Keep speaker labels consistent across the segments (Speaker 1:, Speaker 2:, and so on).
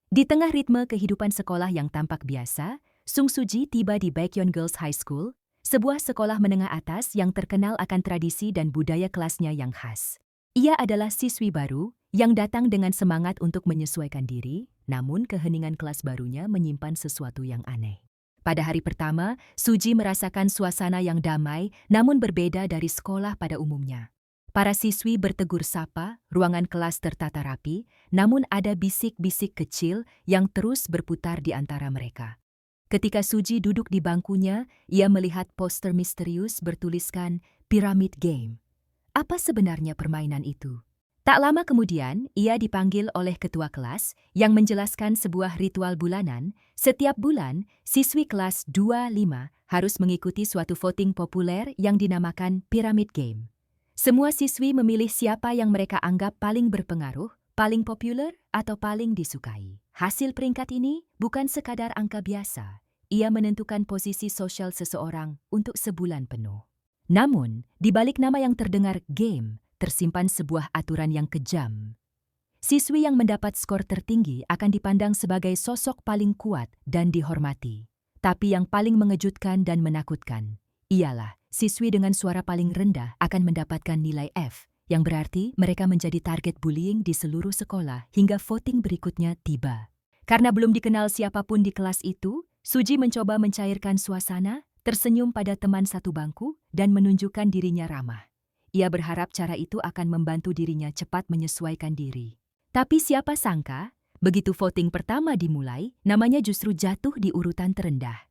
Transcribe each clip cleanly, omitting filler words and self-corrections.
Speaker 1: Di tengah ritme kehidupan sekolah yang tampak biasa, Sung Suji tiba di Baekhyun Girls High School, sebuah sekolah menengah atas yang terkenal akan tradisi dan budaya kelasnya yang khas. Ia adalah siswi baru yang datang dengan semangat untuk menyesuaikan diri, namun keheningan kelas barunya menyimpan sesuatu yang aneh. Pada hari pertama, Suji merasakan suasana yang damai namun berbeda dari sekolah pada umumnya. Para siswi bertegur sapa, ruangan kelas tertata rapi, namun ada bisik-bisik kecil yang terus berputar di antara mereka. Ketika Suji duduk di bangkunya, ia melihat poster misterius bertuliskan Pyramid Game. Apa sebenarnya permainan itu? Tak lama kemudian, ia dipanggil oleh ketua kelas yang menjelaskan sebuah ritual bulanan. Setiap bulan, siswi kelas 25 harus mengikuti suatu voting populer yang dinamakan Pyramid Game. Semua siswi memilih siapa yang mereka anggap paling berpengaruh, paling populer, atau paling disukai. Hasil peringkat ini bukan sekadar angka biasa. Ia menentukan posisi sosial seseorang untuk sebulan penuh. Namun, di balik nama yang terdengar game, tersimpan sebuah aturan yang kejam. Siswi yang mendapat skor tertinggi akan dipandang sebagai sosok paling kuat dan dihormati. Tapi yang paling mengejutkan dan menakutkan ialah siswi dengan suara paling rendah akan mendapatkan nilai F, yang berarti mereka menjadi target bullying di seluruh sekolah hingga voting berikutnya tiba. Karena belum dikenal siapapun di kelas itu, Suji mencoba mencairkan suasana, tersenyum pada teman satu bangku, dan menunjukkan dirinya ramah. Ia berharap cara itu akan membantu dirinya cepat menyesuaikan diri. Tapi siapa sangka, begitu voting pertama dimulai, namanya justru jatuh di urutan terendah.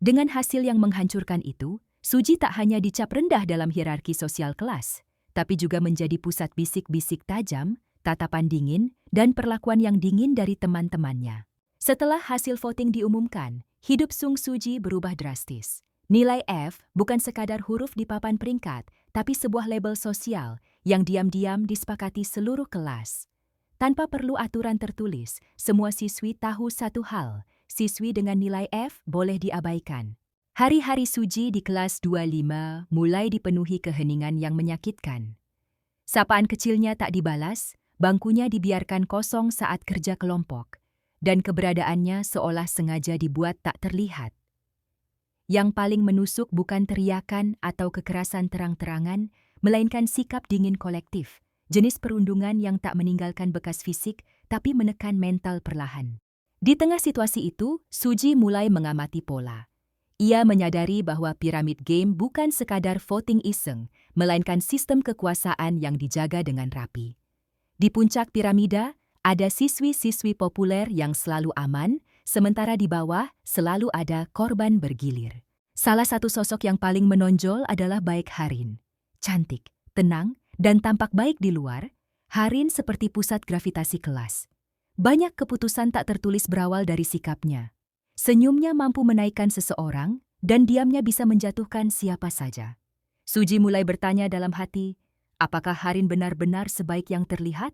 Speaker 1: Dengan hasil yang menghancurkan itu, Suji tak hanya dicap rendah dalam hierarki sosial kelas, tapi juga menjadi pusat bisik-bisik tajam, tatapan dingin, dan perlakuan yang dingin dari teman-temannya. Setelah hasil voting diumumkan, hidup Sung Suji berubah drastis. Nilai F bukan sekadar huruf di papan peringkat, tapi sebuah label sosial yang diam-diam disepakati seluruh kelas. Tanpa perlu aturan tertulis, semua siswi tahu satu hal, siswi dengan nilai F boleh diabaikan. Hari-hari Suji di kelas 25 mulai dipenuhi keheningan yang menyakitkan. Sapaan kecilnya tak dibalas, bangkunya dibiarkan kosong saat kerja kelompok, dan keberadaannya seolah sengaja dibuat tak terlihat. Yang paling menusuk bukan teriakan atau kekerasan terang-terangan, melainkan sikap dingin kolektif, jenis perundungan yang tak meninggalkan bekas fisik tapi menekan mental perlahan. Di tengah situasi itu, Suji mulai mengamati pola. Ia menyadari bahwa Pyramid Game bukan sekadar voting iseng, melainkan sistem kekuasaan yang dijaga dengan rapi. Di puncak piramida, ada siswi-siswi populer yang selalu aman, sementara di bawah selalu ada korban bergilir. Salah satu sosok yang paling menonjol adalah Baek Harin. Cantik, tenang, dan tampak baik di luar, Harin seperti pusat gravitasi kelas. Banyak keputusan tak tertulis berawal dari sikapnya. Senyumnya mampu menaikkan seseorang, dan diamnya bisa menjatuhkan siapa saja. Suji mulai bertanya dalam hati, apakah Harin benar-benar sebaik yang terlihat?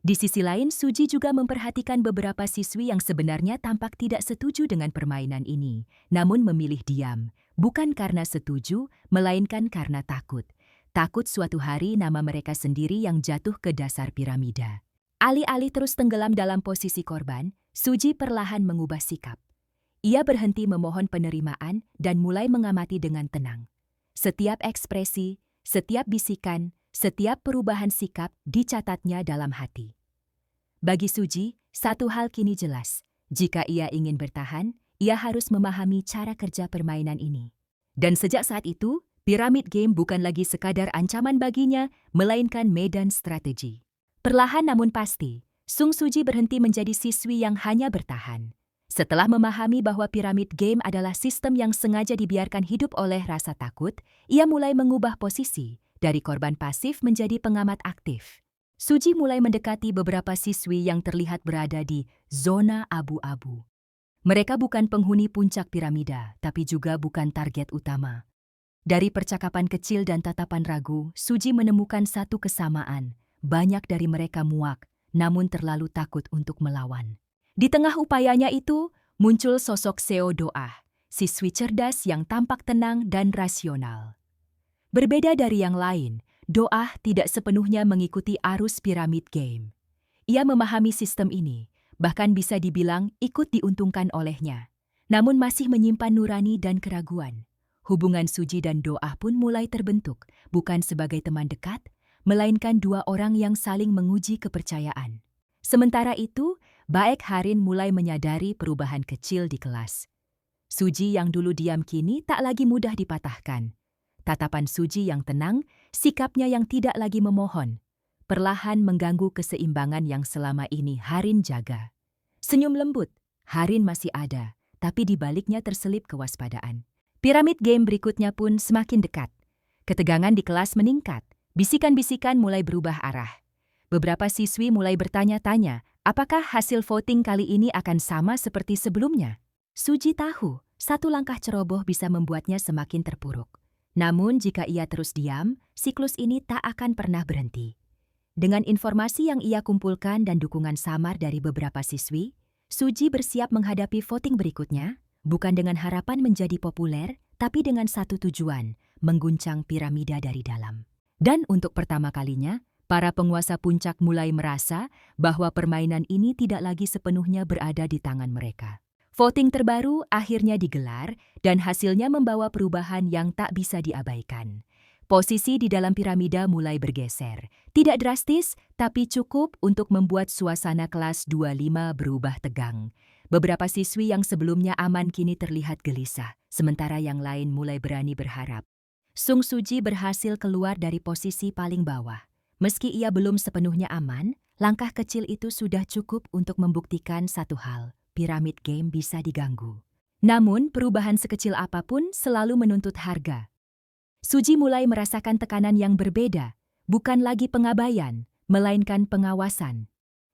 Speaker 1: Di sisi lain, Suji juga memperhatikan beberapa siswi yang sebenarnya tampak tidak setuju dengan permainan ini, namun memilih diam, bukan karena setuju, melainkan karena takut. Takut suatu hari nama mereka sendiri yang jatuh ke dasar piramida. Alih-alih terus tenggelam dalam posisi korban, Suji perlahan mengubah sikap. Ia berhenti memohon penerimaan dan mulai mengamati dengan tenang. Setiap ekspresi, setiap bisikan, setiap perubahan sikap dicatatnya dalam hati. Bagi Suji, satu hal kini jelas. Jika ia ingin bertahan, ia harus memahami cara kerja permainan ini. Dan sejak saat itu, Pyramid Game bukan lagi sekadar ancaman baginya, melainkan medan strategi. Perlahan namun pasti, Sung Suji berhenti menjadi siswi yang hanya bertahan. Setelah memahami bahwa Pyramid Game adalah sistem yang sengaja dibiarkan hidup oleh rasa takut, ia mulai mengubah posisi dari korban pasif menjadi pengamat aktif. Suji mulai mendekati beberapa siswi yang terlihat berada di zona abu-abu. Mereka bukan penghuni puncak piramida, tapi juga bukan target utama. Dari percakapan kecil dan tatapan ragu, Suji menemukan satu kesamaan. Banyak dari mereka muak, namun terlalu takut untuk melawan. Di tengah upayanya itu, muncul sosok Seo Doah, siswi cerdas yang tampak tenang dan rasional. Berbeda dari yang lain, Doah tidak sepenuhnya mengikuti arus Pyramid Game. Ia memahami sistem ini, bahkan bisa dibilang ikut diuntungkan olehnya. Namun masih menyimpan nurani dan keraguan. Hubungan Suji dan Doah pun mulai terbentuk, bukan sebagai teman dekat, melainkan dua orang yang saling menguji kepercayaan. Sementara itu, Baek Harin mulai menyadari perubahan kecil di kelas. Suji yang dulu diam kini tak lagi mudah dipatahkan. Tatapan Suji yang tenang, sikapnya yang tidak lagi memohon, perlahan mengganggu keseimbangan yang selama ini Harin jaga. Senyum lembut, Harin masih ada, tapi di baliknya terselip kewaspadaan. Piramid game berikutnya pun semakin dekat. Ketegangan di kelas meningkat, bisikan-bisikan mulai berubah arah. Beberapa siswi mulai bertanya-tanya, apakah hasil voting kali ini akan sama seperti sebelumnya? Suji tahu, satu langkah ceroboh bisa membuatnya semakin terpuruk. Namun jika ia terus diam, siklus ini tak akan pernah berhenti. Dengan informasi yang ia kumpulkan dan dukungan samar dari beberapa siswi, Suji bersiap menghadapi voting berikutnya, bukan dengan harapan menjadi populer, tapi dengan satu tujuan, mengguncang piramida dari dalam. Dan untuk pertama kalinya, para penguasa puncak mulai merasa bahwa permainan ini tidak lagi sepenuhnya berada di tangan mereka. Voting terbaru akhirnya digelar dan hasilnya membawa perubahan yang tak bisa diabaikan. Posisi di dalam piramida mulai bergeser. Tidak drastis, tapi cukup untuk membuat suasana kelas 25 berubah tegang. Beberapa siswi yang sebelumnya aman kini terlihat gelisah, sementara yang lain mulai berani berharap. Sung Suji berhasil keluar dari posisi paling bawah. Meski ia belum sepenuhnya aman, langkah kecil itu sudah cukup untuk membuktikan satu hal. Piramid game bisa diganggu. Namun, perubahan sekecil apapun selalu menuntut harga. Suji mulai merasakan tekanan yang berbeda, bukan lagi pengabaian, melainkan pengawasan.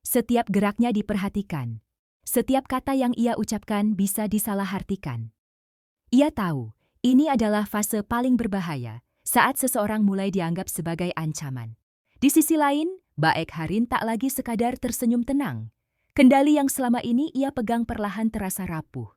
Speaker 1: Setiap geraknya diperhatikan. Setiap kata yang ia ucapkan bisa disalahartikan. Ia tahu, ini adalah fase paling berbahaya, saat seseorang mulai dianggap sebagai ancaman. Di sisi lain, Baek Harin tak lagi sekadar tersenyum tenang. Kendali yang selama ini ia pegang perlahan terasa rapuh.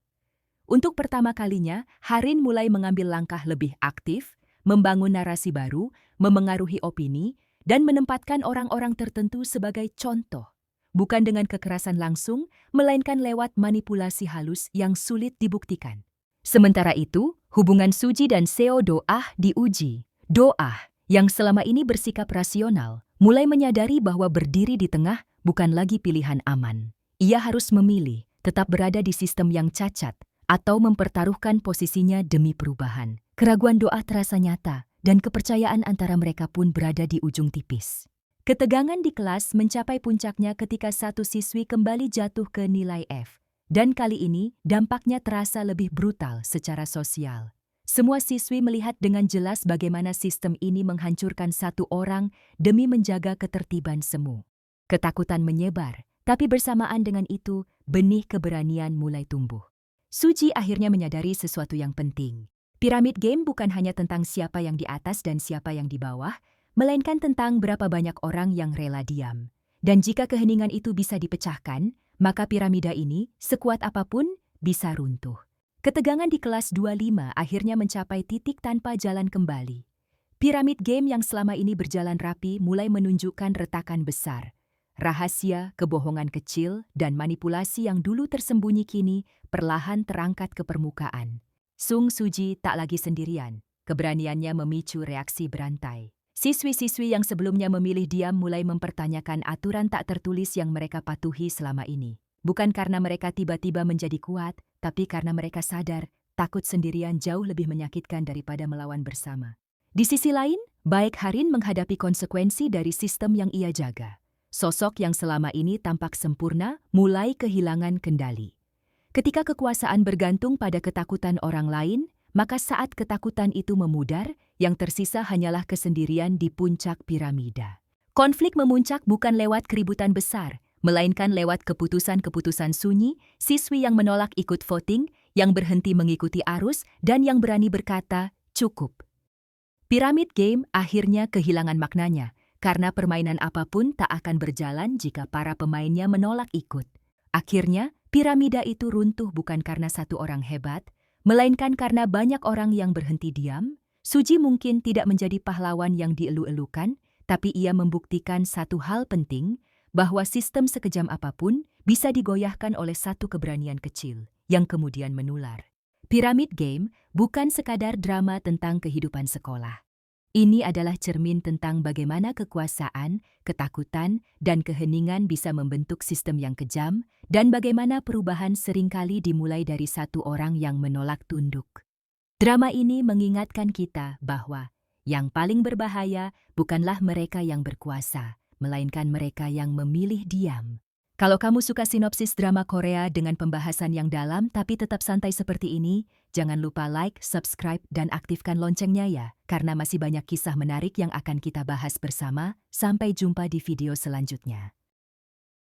Speaker 1: Untuk pertama kalinya, Harin mulai mengambil langkah lebih aktif, membangun narasi baru, memengaruhi opini, dan menempatkan orang-orang tertentu sebagai contoh. Bukan dengan kekerasan langsung, melainkan lewat manipulasi halus yang sulit dibuktikan. Sementara itu, hubungan Suji dan Seo Doah diuji. Doah, yang selama ini bersikap rasional, mulai menyadari bahwa berdiri di tengah bukan lagi pilihan aman. Ia harus memilih, tetap berada di sistem yang cacat, atau mempertaruhkan posisinya demi perubahan. Keraguan Doah terasa nyata, dan kepercayaan antara mereka pun berada di ujung tipis. Ketegangan di kelas mencapai puncaknya ketika satu siswi kembali jatuh ke nilai F. Dan kali ini, dampaknya terasa lebih brutal secara sosial. Semua siswi melihat dengan jelas bagaimana sistem ini menghancurkan satu orang demi menjaga ketertiban semu. Ketakutan menyebar, tapi bersamaan dengan itu, benih keberanian mulai tumbuh. Suji akhirnya menyadari sesuatu yang penting. Piramid game bukan hanya tentang siapa yang di atas dan siapa yang di bawah, melainkan tentang berapa banyak orang yang rela diam. Dan jika keheningan itu bisa dipecahkan, maka piramida ini, sekuat apapun, bisa runtuh. Ketegangan di kelas 25 akhirnya mencapai titik tanpa jalan kembali. Piramid game yang selama ini berjalan rapi mulai menunjukkan retakan besar. Rahasia, kebohongan kecil, dan manipulasi yang dulu tersembunyi kini perlahan terangkat ke permukaan. Sung Suji tak lagi sendirian. Keberaniannya memicu reaksi berantai. Siswi-siswi yang sebelumnya memilih diam mulai mempertanyakan aturan tak tertulis yang mereka patuhi selama ini. Bukan karena mereka tiba-tiba menjadi kuat, tapi karena mereka sadar takut sendirian jauh lebih menyakitkan daripada melawan bersama. Di sisi lain, Baek Harin menghadapi konsekuensi dari sistem yang ia jaga. Sosok yang selama ini tampak sempurna mulai kehilangan kendali. Ketika kekuasaan bergantung pada ketakutan orang lain, maka saat ketakutan itu memudar, yang tersisa hanyalah kesendirian di puncak piramida. Konflik memuncak bukan lewat keributan besar, melainkan lewat keputusan-keputusan sunyi, siswi yang menolak ikut voting, yang berhenti mengikuti arus, dan yang berani berkata, cukup. Piramid game akhirnya kehilangan maknanya, karena permainan apapun tak akan berjalan jika para pemainnya menolak ikut. Akhirnya, piramida itu runtuh bukan karena satu orang hebat, melainkan karena banyak orang yang berhenti diam. Suji mungkin tidak menjadi pahlawan yang dielu-elukan, tapi ia membuktikan satu hal penting, bahwa sistem sekejam apapun bisa digoyahkan oleh satu keberanian kecil yang kemudian menular. Pyramid Game bukan sekadar drama tentang kehidupan sekolah. Ini adalah cermin tentang bagaimana kekuasaan, ketakutan, dan keheningan bisa membentuk sistem yang kejam, dan bagaimana perubahan seringkali dimulai dari satu orang yang menolak tunduk. Drama ini mengingatkan kita bahwa yang paling berbahaya bukanlah mereka yang berkuasa, melainkan mereka yang memilih diam. Kalau kamu suka sinopsis drama Korea dengan pembahasan yang dalam tapi tetap santai seperti ini, jangan lupa like, subscribe, dan aktifkan loncengnya ya, karena masih banyak kisah menarik yang akan kita bahas bersama. Sampai jumpa di video selanjutnya.